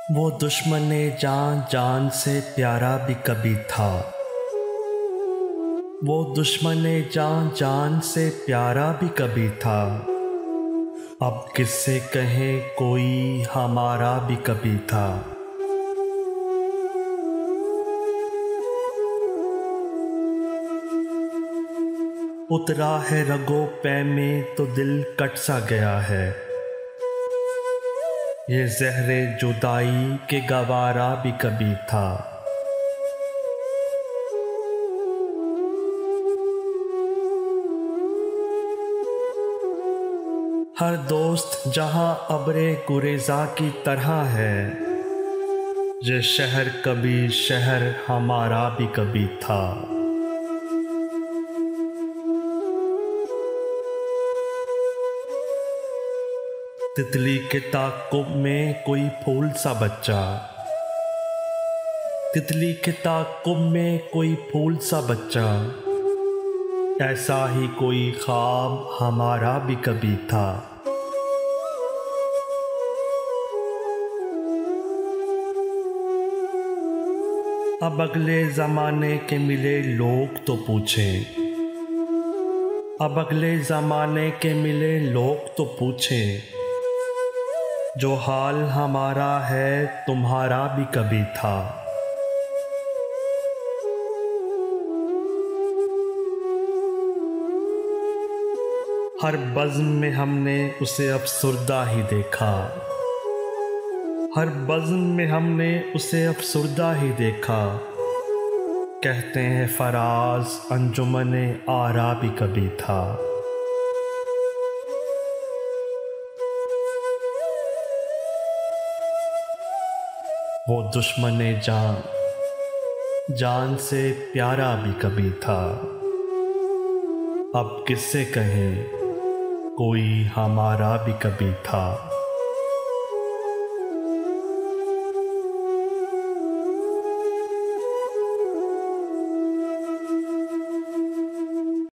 वो दुश्मने जान जान से प्यारा भी कभी था। वो दुश्मने जान जान से प्यारा भी कभी था। अब किससे कहें कोई हमारा भी कभी था। उतरा है रगों पे में तो दिल कट सा गया है। ये ज़हरे जुदाई के गवारा भी कभी था। हर दोस्त जहां अब्रे गुरेजा की तरह है। ये शहर कभी शहर हमारा भी कभी था। तितली के ताक़ुब में कोई फूल सा बच्चा। तितली के ताक़ुब में कोई फूल सा बच्चा। ऐसा ही कोई ख्वाब हमारा भी कभी था। अब अगले ज़माने के मिले लोग तो पूछें। अब अगले ज़माने के मिले लोग तो पूछें। जो हाल हमारा है तुम्हारा भी कभी था। हर बज़्म में हमने उसे अफसुर्दा ही देखा। हर बज़्म में हमने उसे अफसुर्दा ही देखा। कहते हैं फराज अंजुमने आरा भी कभी था। वो दुश्मने जान जान से प्यारा भी कभी था। अब किससे कहें कोई हमारा भी कभी था।